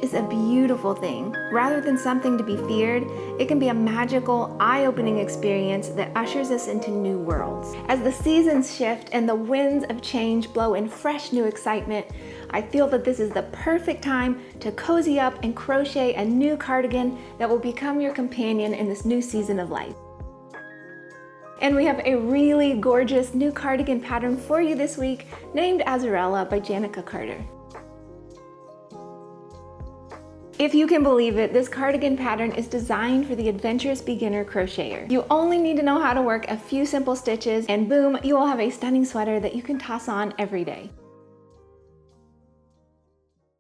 is a beautiful thing. Rather than something to be feared, it can be a magical, eye-opening experience that ushers us into new worlds. As the seasons shift and the winds of change blow in fresh new excitement, I feel that this is the perfect time to cozy up and crochet a new cardigan that will become your companion in this new season of life. And we have a really gorgeous new cardigan pattern for you this week named Azorella by Janica Carter. If you can believe it, this cardigan pattern is designed for the adventurous beginner crocheter. You only need to know how to work a few simple stitches and boom, you will have a stunning sweater that you can toss on every day.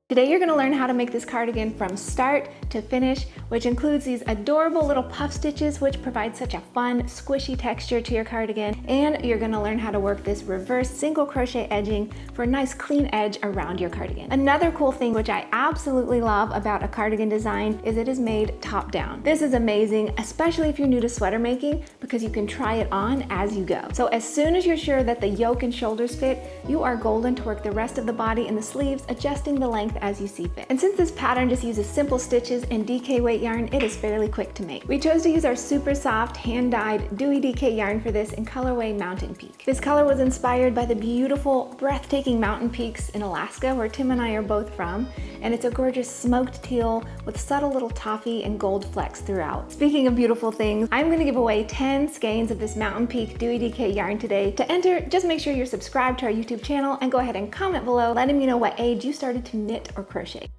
Today you're going to learn how to make this cardigan from start to finish, which includes these adorable little puff stitches which provide such a fun, squishy texture to your cardigan, and you're going to learn how to work this reverse single crochet edging for a nice clean edge around your cardigan. Another cool thing which I absolutely love about a cardigan design is it is made top down. This is amazing, especially if you're new to sweater making, because you can try it on as you go. So as soon as you're sure that the yoke and shoulders fit, you are golden to work the rest of the body and the sleeves, adjusting the length as you see fit. And since this pattern just uses simple stitches and DK weight yarn, it is fairly quick to make. We chose to use our super soft hand-dyed Dewy DK yarn for this in colorway Mountain Peak. This color was inspired by the beautiful, breathtaking mountain peaks in Alaska, where Tim and I are both from, and it's a gorgeous smoked teal with subtle little toffee and gold flecks throughout. Speaking of beautiful things, I'm going to give away 10 skeins of this Mountain Peak Dewy DK yarn today. To enter, just make sure you're subscribed to our YouTube channel and go ahead and comment below letting me know what age you started to knit or crochet.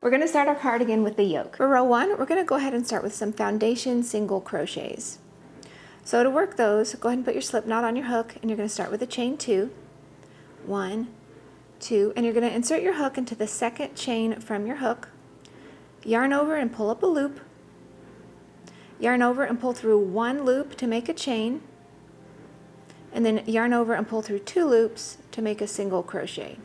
We're going to start our cardigan with the yoke. For row 1, we're going to go ahead and start with some foundation single crochets. So to work those, go ahead and put your slip knot on your hook, and you're going to start with a chain 2. 1, 2, and you're going to insert your hook into the second chain from your hook, yarn over and pull up a loop, yarn over and pull through 1 loop to make a chain, and then yarn over and pull through 2 loops to make a single crochet.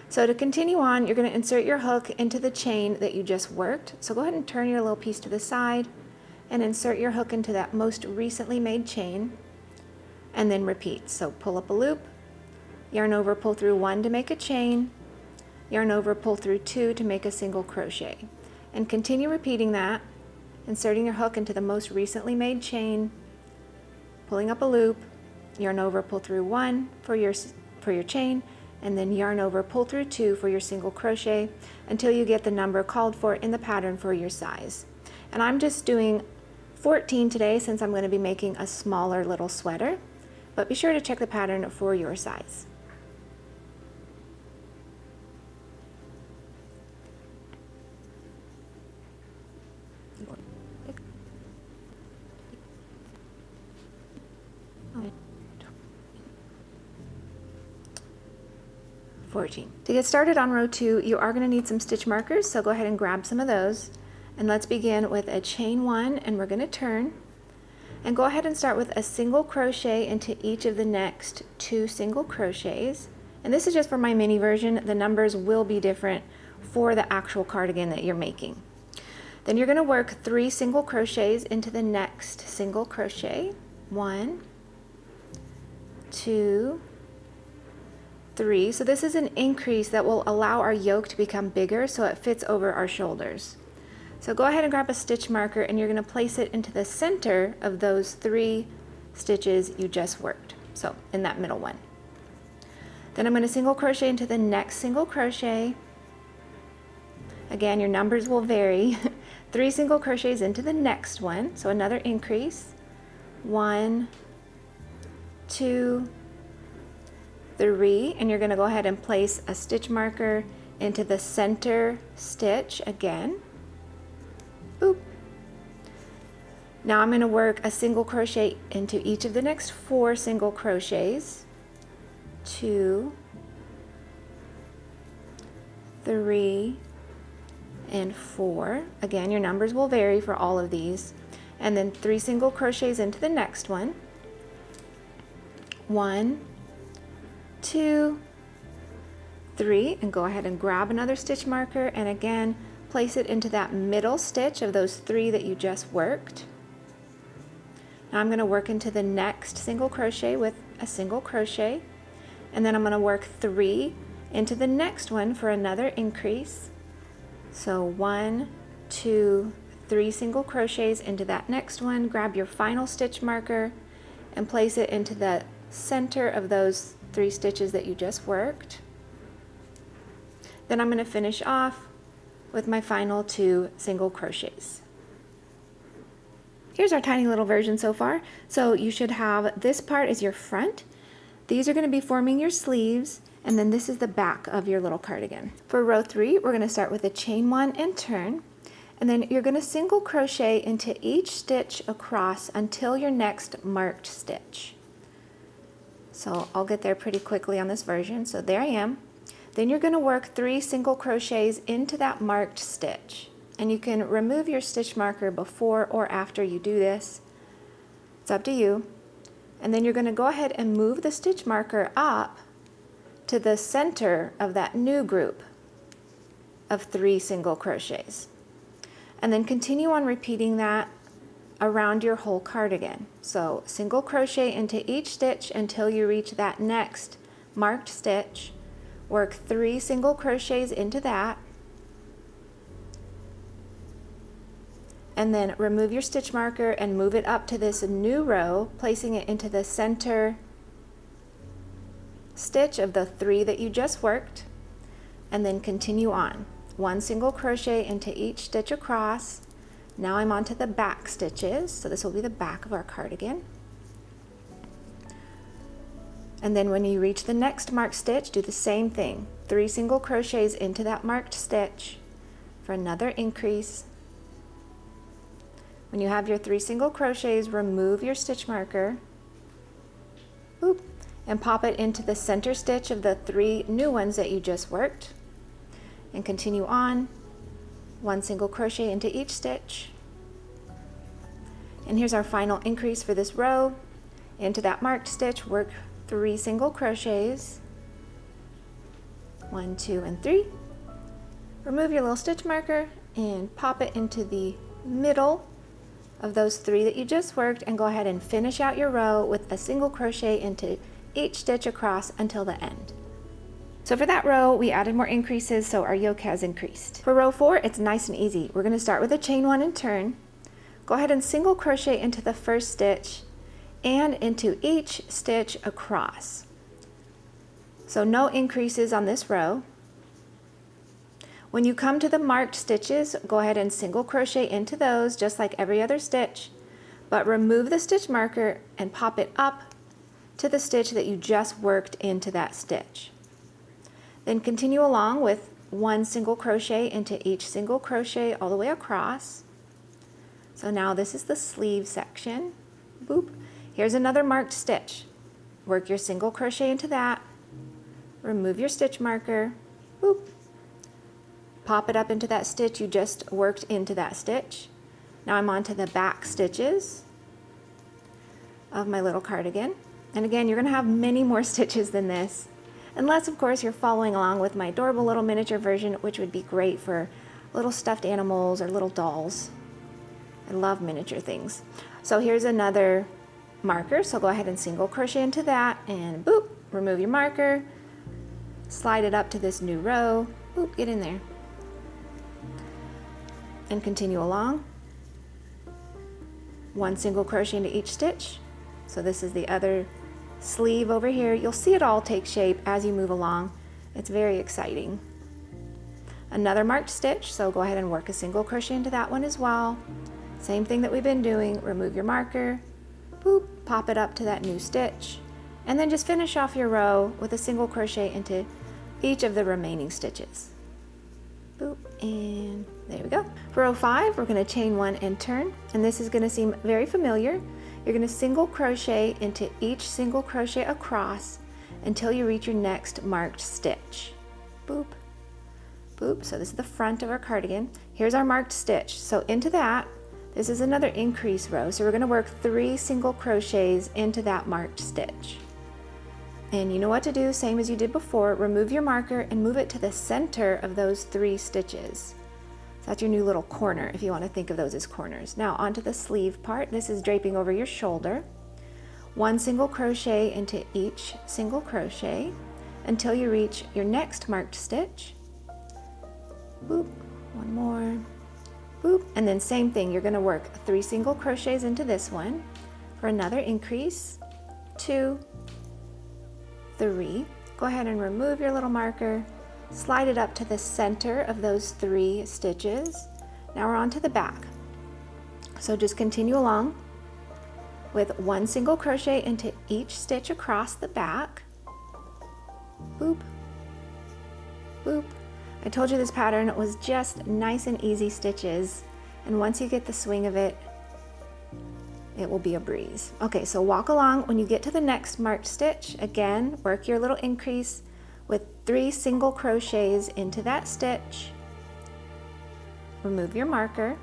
So to continue on, you're going to insert your hook into the chain that you just worked. So go ahead and turn your little piece to the side and insert your hook into that most recently made chain, and then repeat. So pull up a loop, yarn over, pull through 1 to make a chain, yarn over, pull through 2 to make a single crochet, and continue repeating that, inserting your hook into the most recently made chain, pulling up a loop, yarn over, pull through 1 for your chain, and then yarn over, pull through 2 for your single crochet until you get the number called for in the pattern for your size. And I'm just doing 14 today since I'm going to be making a smaller little sweater, but be sure to check the pattern for your size. To get started on row 2, you are going to need some stitch markers, so go ahead and grab some of those. And let's begin with a chain 1, and we're going to turn. And go ahead and start with a single crochet into each of the next 2 single crochets. And this is just for my mini version. The numbers will be different for the actual cardigan that you're making. Then you're going to work 3 single crochets into the next single crochet. 1, 2, 3. So this is an increase that will allow our yoke to become bigger so it fits over our shoulders. So go ahead and grab a stitch marker, and you're going to place it into the center of those 3 stitches you just worked. So in that middle one. Then I'm going to single crochet into the next single crochet. Again, your numbers will vary. 3 single crochets into the next one, so another increase. 1, 2, 3, and you're going to go ahead and place a stitch marker into the center stitch again. Boop. Now I'm going to work a single crochet into each of the next 4 single crochets. 2, 3, and 4. Again, your numbers will vary for all of these. And then 3 single crochets into the next one. 1, 2, 3, and go ahead and grab another stitch marker, and again place it into that middle stitch of those 3 that you just worked. Now I'm going to work into the next single crochet with a single crochet, and then I'm going to work 3 into the next one for another increase. So 1, 2, 3 single crochets into that next one. Grab your final stitch marker and place it into the center of those 3 stitches that you just worked. Then I'm going to finish off with my final 2 single crochets. Here's our tiny little version so far. So you should have this part is your front. These are going to be forming your sleeves, and then this is the back of your little cardigan. For row 3, we're going to start with a chain 1 and turn, and then you're going to single crochet into each stitch across until your next marked stitch. So I'll get there pretty quickly on this version. So there I am. Then you're going to work 3 single crochets into that marked stitch. And you can remove your stitch marker before or after you do this. It's up to you. And then you're going to go ahead and move the stitch marker up to the center of that new group of 3 single crochets. And then continue on repeating that around your whole cardigan. So single crochet into each stitch until you reach that next marked stitch. Work 3 single crochets into that. And then remove your stitch marker and move it up to this new row, placing it into the center stitch of the 3 that you just worked, and then continue on. 1 single crochet into each stitch across. Now I'm onto the back stitches, so this will be the back of our cardigan. And then when you reach the next marked stitch, do the same thing. 3 single crochets into that marked stitch for another increase. When you have your 3 single crochets, remove your stitch marker, oop, and pop it into the center stitch of the 3 new ones that you just worked, and continue on. 1 single crochet into each stitch. And here's our final increase for this row. Into that marked stitch, work 3 single crochets, 1, 2, and 3. Remove your little stitch marker and pop it into the middle of those 3 that you just worked, and go ahead and finish out your row with a single crochet into each stitch across until the end. So for that row, we added more increases, so our yoke has increased. For row 4, it's nice and easy. We're going to start with a chain 1 and turn. Go ahead and single crochet into the first stitch and into each stitch across. So no increases on this row. When you come to the marked stitches, go ahead and single crochet into those just like every other stitch, but remove the stitch marker and pop it up to the stitch that you just worked into that stitch. Then continue along with 1 single crochet into each single crochet all the way across. So now this is the sleeve section. Boop. Here's another marked stitch. Work your single crochet into that, remove your stitch marker, boop. Pop it up into that stitch you just worked into that stitch. Now I'm on to the back stitches of my little cardigan. And again, you're going to have many more stitches than this, unless of course you're following along with my adorable little miniature version, which would be great for little stuffed animals or little dolls. I love miniature things. So here's another marker, so go ahead and single crochet into that and boop, remove your marker, slide it up to this new row, boop, get in there. And continue along. 1 single crochet into each stitch. So this is the other sleeve over here. You'll see it all take shape as you move along. It's very exciting. Another marked stitch, so go ahead and work a single crochet into that one as well. Same thing that we've been doing. Remove your marker, boop, pop it up to that new stitch, and then just finish off your row with a single crochet into each of the remaining stitches. Boop, and there we go. For row 5, we're going to chain 1 and turn, and this is going to seem very familiar. You're going to single crochet into each single crochet across until you reach your next marked stitch. Boop, boop. So this is the front of our cardigan. Here's our marked stitch. So into that, this is another increase row. So we're going to work 3 single crochets into that marked stitch. And you know what to do, same as you did before. Remove your marker and move it to the center of those 3 stitches. So that's your new little corner, if you want to think of those as corners. Now onto the sleeve part. This is draping over your shoulder. 1 single crochet into each single crochet. until you reach your next marked stitch. Boop, one more, boop, and then same thing, you're going to work 3 single crochets into this one for another increase, 2, 3. Go ahead and remove your little marker, slide it up to the center of those 3 stitches. Now we're on to the back. So just continue along with 1 single crochet into each stitch across the back. Boop, boop. I told you this pattern was just nice and easy stitches, and once you get the swing of it, it will be a breeze. Okay, so walk along. When you get to the next marked stitch, again, work your little increase with 3 single crochets into that stitch. Remove your marker,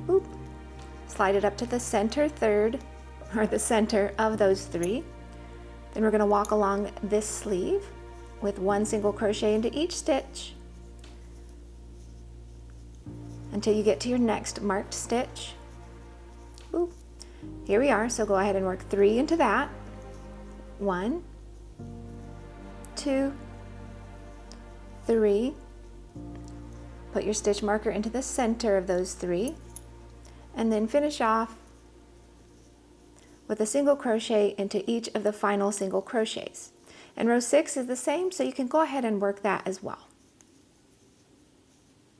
boop, slide it up to the center third, or the center of those 3. Then we're going to walk along this sleeve with 1 single crochet into each stitch until you get to your next marked stitch. Boop. Here we are, so go ahead and work 3 into that. 1, 2, 3. Put your stitch marker into the center of those 3, and then finish off with a single crochet into each of the final single crochets. And row 6 is the same, so you can go ahead and work that as well.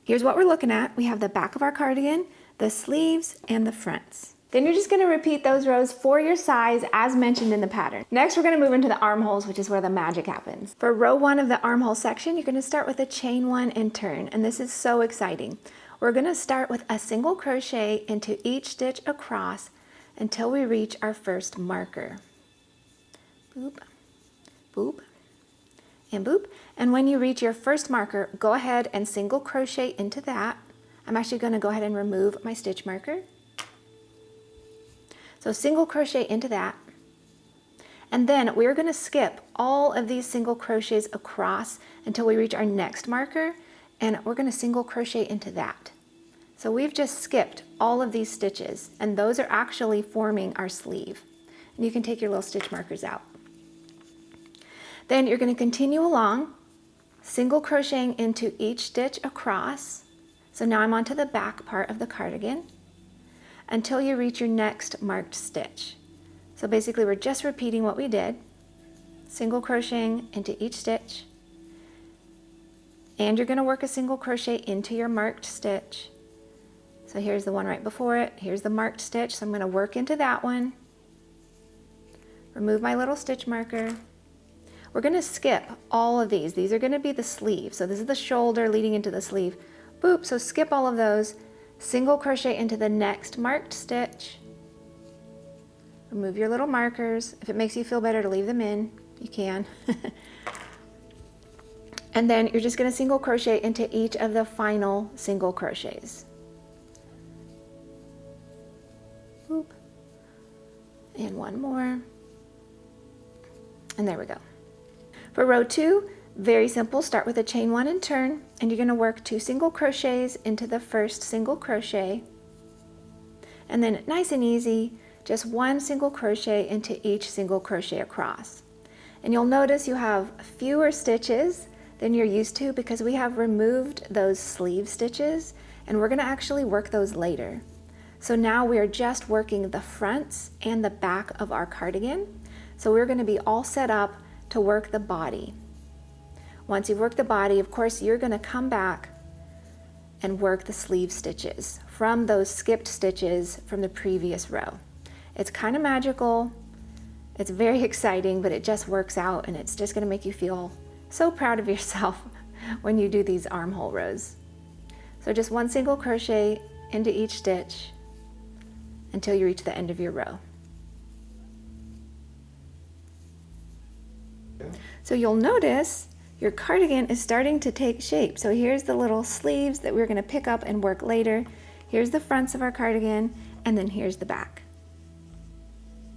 Here's what we're looking at. We have the back of our cardigan, the sleeves, and the fronts. Then you're just going to repeat those rows for your size as mentioned in the pattern. Next, we're going to move into the armholes, which is where the magic happens. For row 1 of the armhole section, you're going to start with a chain 1 and turn, and this is so exciting. We're going to start with a single crochet into each stitch across until we reach our first marker. Boop, boop, and boop. And when you reach your first marker, go ahead and single crochet into that. I'm actually going to go ahead and remove my stitch marker. So single crochet into that, and then we're going to skip all of these single crochets across until we reach our next marker, and we're going to single crochet into that. So we've just skipped all of these stitches, and those are actually forming our sleeve. And you can take your little stitch markers out. Then you're going to continue along, single crocheting into each stitch across. So now I'm onto the back part of the cardigan, until you reach your next marked stitch. So basically we're just repeating what we did, single crocheting into each stitch, and you're going to work a single crochet into your marked stitch. So here's the one right before it, here's the marked stitch, so I'm going to work into that one, remove my little stitch marker. We're going to skip all of these. These are going to be the sleeve, so this is the shoulder leading into the sleeve. Boop, so skip all of those. Single crochet into the next marked stitch. Remove your little markers. If it makes you feel better to leave them in, you can. And then you're just going to single crochet into each of the final single crochets. Boop. And one more. And there we go. For row 2, very simple, start with a chain 1 and turn, and you're going to work 2 single crochets into the first single crochet, and then nice and easy, just 1 single crochet into each single crochet across. And you'll notice you have fewer stitches than you're used to because we have removed those sleeve stitches, and we're going to actually work those later. So now we are just working the fronts and the back of our cardigan, so we're going to be all set up to work the body. Once you've worked the body, of course, you're going to come back and work the sleeve stitches from those skipped stitches from the previous row. It's kind of magical, it's very exciting, but it just works out, and it's just going to make you feel so proud of yourself when you do these armhole rows. So just 1 single crochet into each stitch until you reach the end of your row. So you'll notice your cardigan is starting to take shape. So here's the little sleeves that we're going to pick up and work later. Here's the fronts of our cardigan, and then here's the back.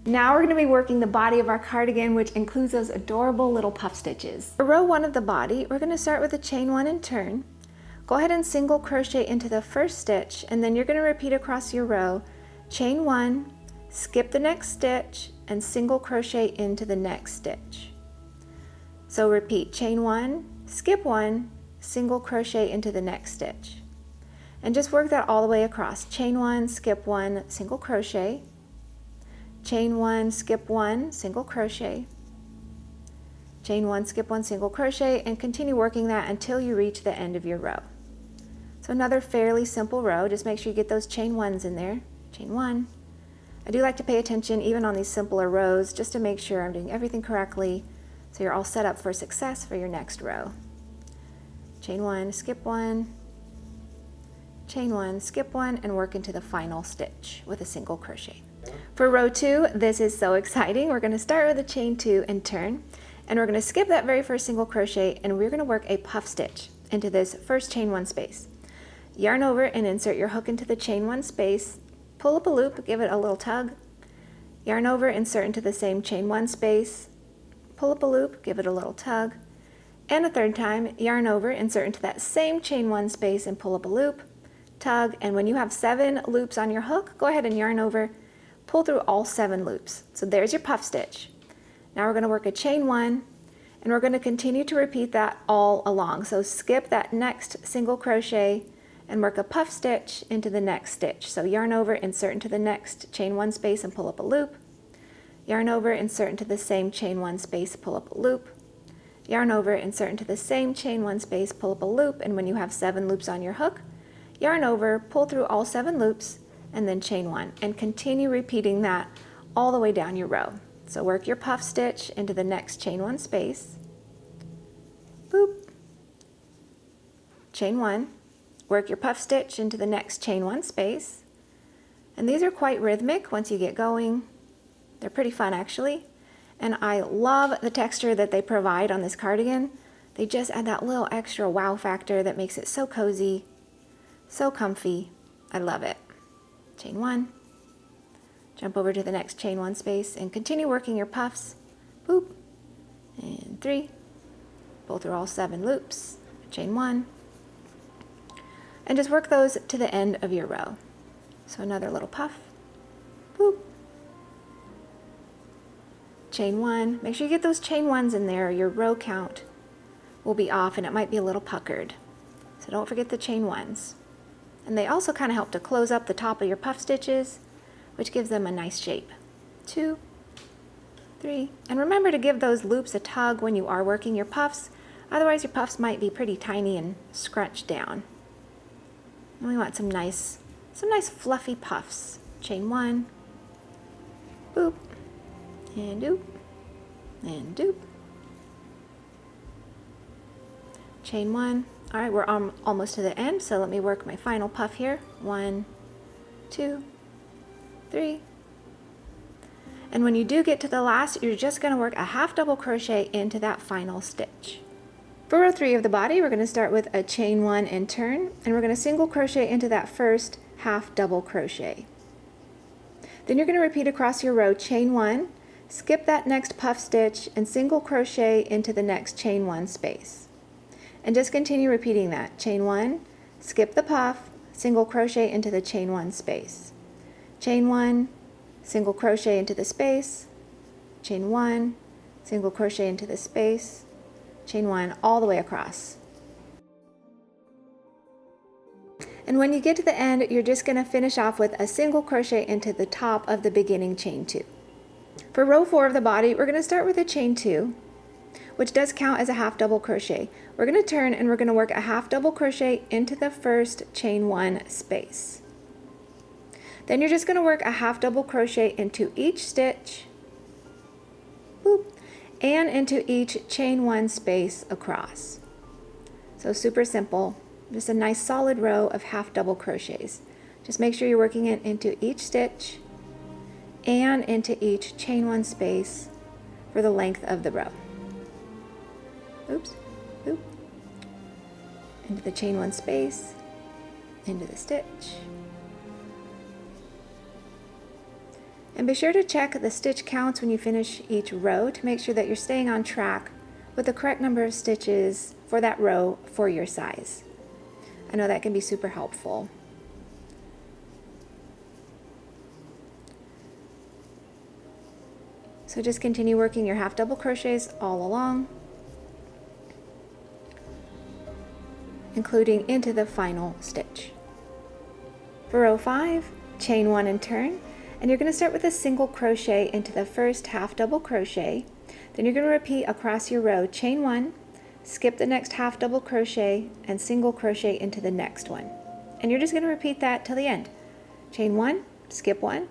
Now we're going to be working the body of our cardigan, which includes those adorable little puff stitches. For row 1 of the body, we're going to start with a chain 1 and turn. Go ahead and single crochet into the first stitch, and then you're going to repeat across your row, chain 1, skip the next stitch, and single crochet into the next stitch. So repeat chain 1, skip 1, single crochet into the next stitch. And just work that all the way across. Chain 1, skip 1, single crochet, chain 1, skip 1, single crochet, chain 1, skip 1, single crochet, and continue working that until you reach the end of your row. So another fairly simple row. Just make sure you get those chain 1s in there. Chain 1. I do like to pay attention even on these simpler rows just to make sure I'm doing everything correctly so you're all set up for success for your next row. Chain 1, skip 1, chain 1, skip 1, and work into the final stitch with a single crochet. For row 2, this is so exciting. We're going to start with a chain 2 and turn, and we're going to skip that very first single crochet, and we're going to work a puff stitch into this first chain 1 space. Yarn over and insert your hook into the chain 1 space, pull up a loop, give it a little tug, yarn over, insert into the same chain 1 space, pull up a loop, give it a little tug, and a third time, yarn over, insert into that same chain 1 space and pull up a loop, tug, and when you have 7 loops on your hook, go ahead and yarn over, pull through all 7 loops. So there's your puff stitch. Now we're going to work a chain 1, and we're going to continue to repeat that all along. So skip that next single crochet and work a puff stitch into the next stitch. So yarn over, insert into the next chain 1 space and pull up a loop, yarn over, insert into the same chain 1 space, pull up a loop, yarn over, insert into the same chain 1 space, pull up a loop, and when you have 7 loops on your hook, yarn over, pull through all 7 loops, and then chain 1, and continue repeating that all the way down your row. So work your puff stitch into the next chain 1 space, boop, chain 1, work your puff stitch into the next chain 1 space, and these are quite rhythmic once you get going. They're pretty fun actually, and I love the texture that they provide on this cardigan. They just add that little extra wow factor that makes it so cozy, so comfy. I love it. Chain 1, jump over to the next chain 1 space and continue working your puffs, boop, and 3, pull through all 7 loops, chain 1, and just work those to the end of your row. So another little puff, boop, chain 1. Make sure you get those chain 1s in there, or your row count will be off and it might be a little puckered. So don't forget the chain 1s. And they also kind of help to close up the top of your puff stitches, which gives them a nice shape. 2, 3, and remember to give those loops a tug when you are working your puffs, otherwise your puffs might be pretty tiny and scrunched down. And we want some nice fluffy puffs. Chain 1, boop, and doop, and doop. Chain 1. All right, we're almost to the end, so let me work my final puff here. 1, 2, 3. And when you do get to the last, you're just going to work a half double crochet into that final stitch. For row 3 of the body, we're going to start with a chain 1 and turn, and we're going to single crochet into that first half double crochet. Then you're going to repeat across your row, chain 1, skip that next puff stitch, and single crochet into the next chain 1 space. And just continue repeating that. Chain 1, skip the puff, single crochet into the chain 1 space. Chain 1, single crochet into the space, chain 1, single crochet into the space, chain 1, all the way across. And when you get to the end, you're just going to finish off with a single crochet into the top of the beginning chain 2. For row 4 of the body, we're going to start with a chain 2, which does count as a half double crochet. We're going to turn and we're going to work a half double crochet into the first chain 1 space. Then you're just going to work a half double crochet into each stitch, boop, and into each chain 1 space across. So super simple, just a nice solid row of half double crochets. Just make sure you're working it into each stitch and into each chain 1 space for the length of the row. Oops, oop, into the chain 1 space, into the stitch. And be sure to check the stitch counts when you finish each row to make sure that you're staying on track with the correct number of stitches for that row for your size. I know that can be super helpful. So just continue working your half double crochets all along. including into the final stitch. For row 5, chain 1 and turn, and you're going to start with a single crochet into the first half double crochet. Then you're going to repeat across your row, chain 1, skip the next half double crochet, and single crochet into the next one. And you're just going to repeat that till the end. Chain 1, skip 1,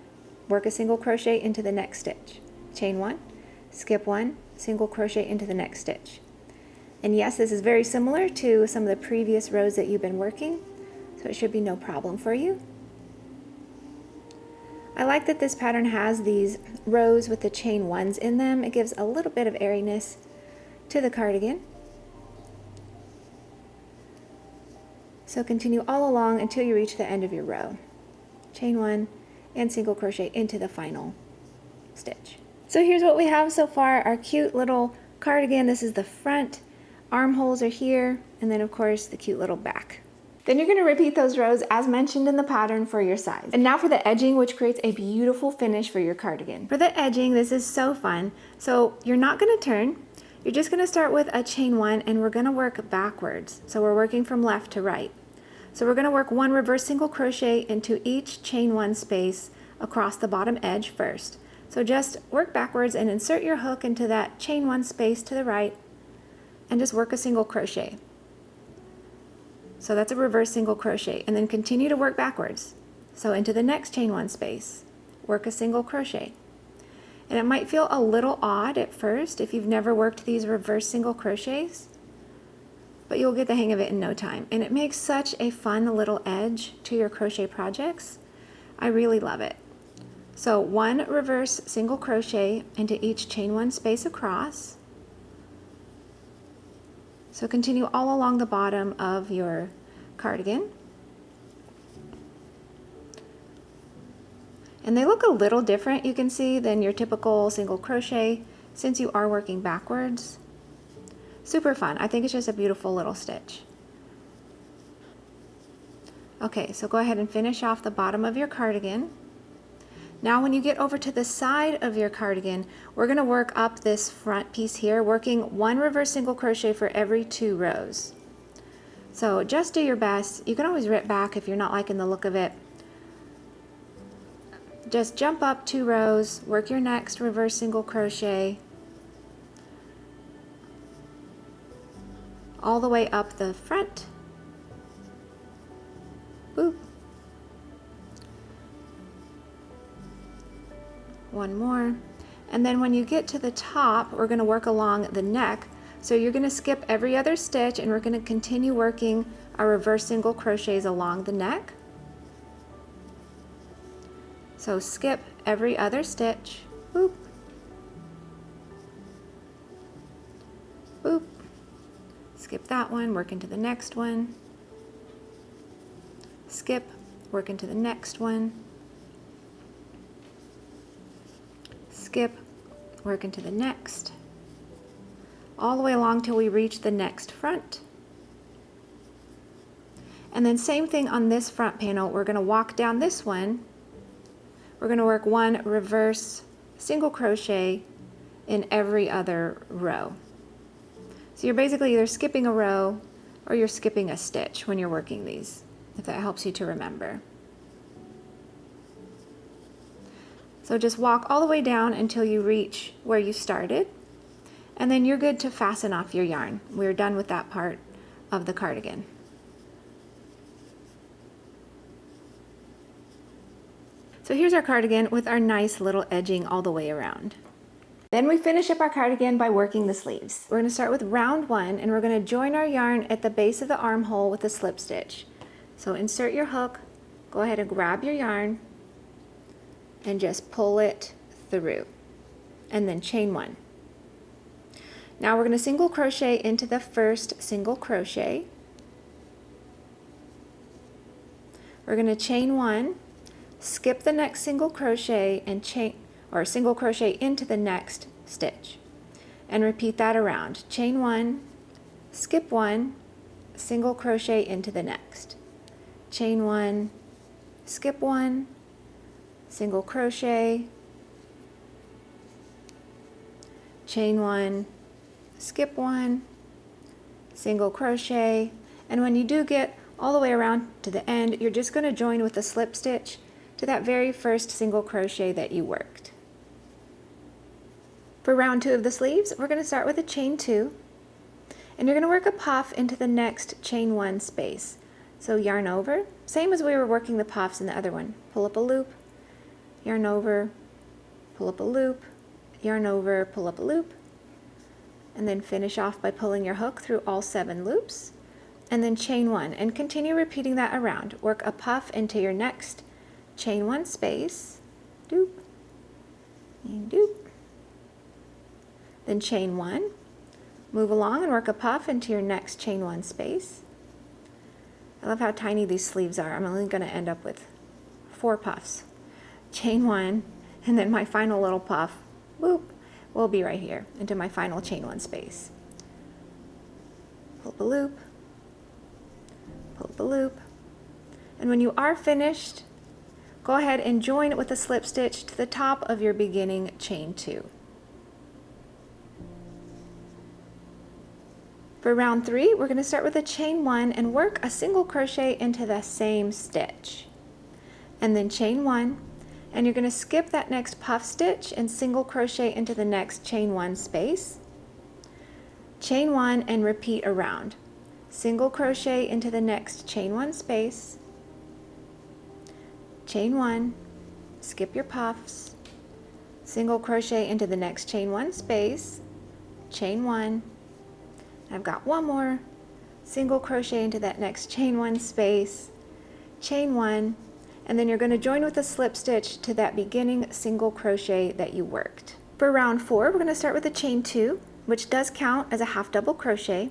work a single crochet into the next stitch. Chain 1, skip 1, single crochet into the next stitch. And yes, this is very similar to some of the previous rows that you've been working, so it should be no problem for you. I like that this pattern has these rows with the chain 1s in them. It gives a little bit of airiness to the cardigan. So continue all along until you reach the end of your row. Chain 1 and single crochet into the final stitch. So here's what we have so far, our cute little cardigan. This is the front, armholes are here, and then of course the cute little back. Then you're going to repeat those rows as mentioned in the pattern for your size. And now for the edging, which creates a beautiful finish for your cardigan. For the edging, this is so fun. So you're not going to turn, you're just going to start with a chain 1 and we're going to work backwards. So we're working from left to right. So we're going to work 1 reverse single crochet into each chain 1 space across the bottom edge first. So just work backwards and insert your hook into that chain 1 space to the right and just work a single crochet. So that's a reverse single crochet, and then continue to work backwards. So into the next chain 1 space, work a single crochet. And it might feel a little odd at first if you've never worked these reverse single crochets, but you'll get the hang of it in no time. And it makes such a fun little edge to your crochet projects. I really love it. So 1 reverse single crochet into each chain 1 space across. So continue all along the bottom of your cardigan. And they look a little different, you can see, than your typical single crochet since you are working backwards. Super fun. I think it's just a beautiful little stitch. Okay, so go ahead and finish off the bottom of your cardigan. Now when you get over to the side of your cardigan, we're going to work up this front piece here, working 1 reverse single crochet for every 2 rows. So just do your best. You can always rip back if you're not liking the look of it. Just jump up 2 rows, work your next reverse single crochet all the way up the front. Boop. 1 more, and then when you get to the top, we're going to work along the neck. So you're going to skip every other stitch and we're going to continue working our reverse single crochets along the neck. So skip every other stitch, boop, boop, skip that one, work into the next one, skip, work into the next one, skip, work into the next, all the way along till we reach the next front. And then same thing on this front panel. We're going to walk down this one. We're going to work 1 reverse single crochet in every other row. So you're basically either skipping a row or you're skipping a stitch when you're working these, if that helps you to remember. So just walk all the way down until you reach where you started, and then you're good to fasten off your yarn. We're done with that part of the cardigan. So here's our cardigan with our nice little edging all the way around. Then we finish up our cardigan by working the sleeves. We're going to start with round 1 and we're going to join our yarn at the base of the armhole with a slip stitch. So insert your hook, go ahead and grab your yarn and just pull it through, and then chain 1. Now we're going to single crochet into the first single crochet. We're going to chain 1, skip the next single crochet and chain or single crochet into the next stitch, and repeat that around. Chain 1, skip 1, single crochet into the next, chain 1, skip 1, single crochet, chain 1, skip 1, single crochet, And when you do get all the way around to the end, you're just going to join with a slip stitch to that very first single crochet that you worked. For round 2 of the sleeves, we're going to start with a chain 2, and you're going to work a puff into the next chain 1 space. So yarn over, same as we were working the puffs in the other one. Pull up a loop, yarn over, pull up a loop, yarn over, pull up a loop, and then finish off by pulling your hook through all 7 loops, and then chain 1, and continue repeating that around. Work a puff into your next chain 1 space, doop, and doop, then chain 1, move along and work a puff into your next chain 1 space. I love how tiny these sleeves are. I'm only going to end up with 4 puffs. Chain 1, and then my final little puff, boop, will be right here into my final chain 1 space. Pull up a loop, pull up a loop, and when you are finished, go ahead and join with a slip stitch to the top of your beginning chain 2. For round 3, we're going to start with a chain 1 and work a single crochet into the same stitch, and then chain 1, and you're going to skip that next puff stitch and single crochet into the next chain 1 space, chain 1 and repeat around, single crochet into the next chain 1 space, chain 1, skip your puffs, single crochet into the next chain 1 space, chain 1, I've got one more, single crochet into that next chain 1 space, chain 1, and then you're going to join with a slip stitch to that beginning single crochet that you worked. For round 4, we're going to start with a chain 2, which does count as a half double crochet,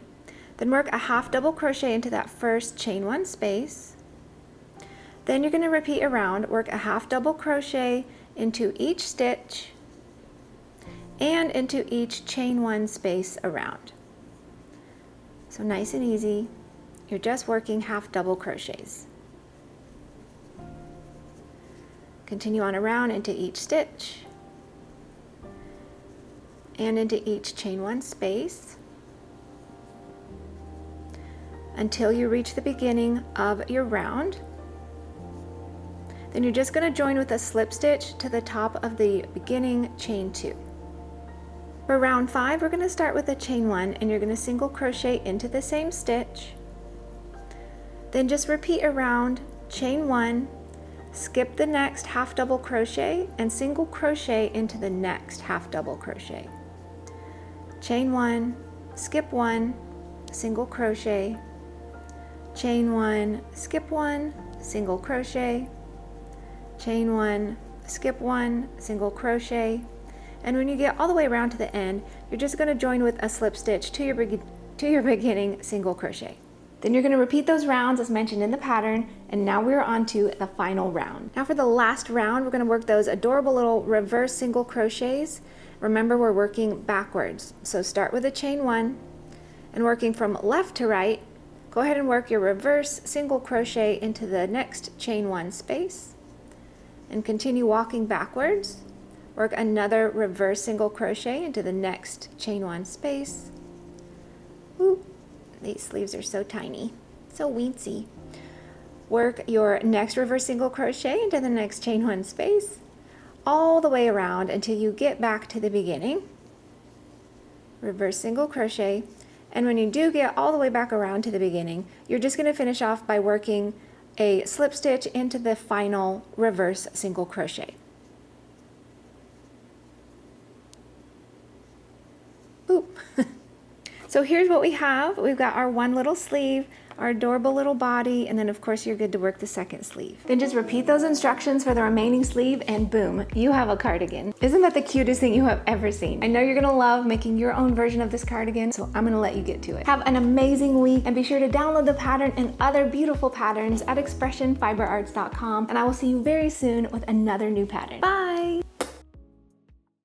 then work a half double crochet into that first chain 1 space, then you're going to repeat around, work a half double crochet into each stitch and into each chain 1 space around. So nice and easy, you're just working half double crochets. Continue on around into each stitch and into each chain 1 space until you reach the beginning of your round. Then you're just going to join with a slip stitch to the top of the beginning chain 2. For round 5, we're going to start with a chain 1, and you're going to single crochet into the same stitch, then just repeat around, chain 1, skip the next half double crochet and single crochet into the next half double crochet, chain 1, skip 1, single crochet, chain 1, skip 1, single crochet, chain 1, skip 1, single crochet, and when you get all the way around to the end, you're just going to join with a slip stitch to your beginning single crochet. Then you're going to repeat those rounds as mentioned in the pattern, and now we're on to the final round. Now for the last round, we're going to work those adorable little reverse single crochets. Remember, we're working backwards, so start with a chain 1, and working from left to right, go ahead and work your reverse single crochet into the next chain 1 space, and continue walking backwards. Work another reverse single crochet into the next chain 1 space. Ooh, these sleeves are so tiny, so weensy. Work your next reverse single crochet into the next chain 1 space, all the way around until you get back to the beginning. Reverse single crochet, and when you do get all the way back around to the beginning, you're just going to finish off by working a slip stitch into the final reverse single crochet. Oop. So here's what we have. We've got our one little sleeve, our adorable little body, and then of course you're good to work the second sleeve. Then just repeat those instructions for the remaining sleeve and boom, you have a cardigan. Isn't that the cutest thing you have ever seen? I know you're gonna love making your own version of this cardigan, so I'm gonna let you get to it. Have an amazing week, and be sure to download the pattern and other beautiful patterns at expressionfiberarts.com, and I will see you very soon with another new pattern. Bye!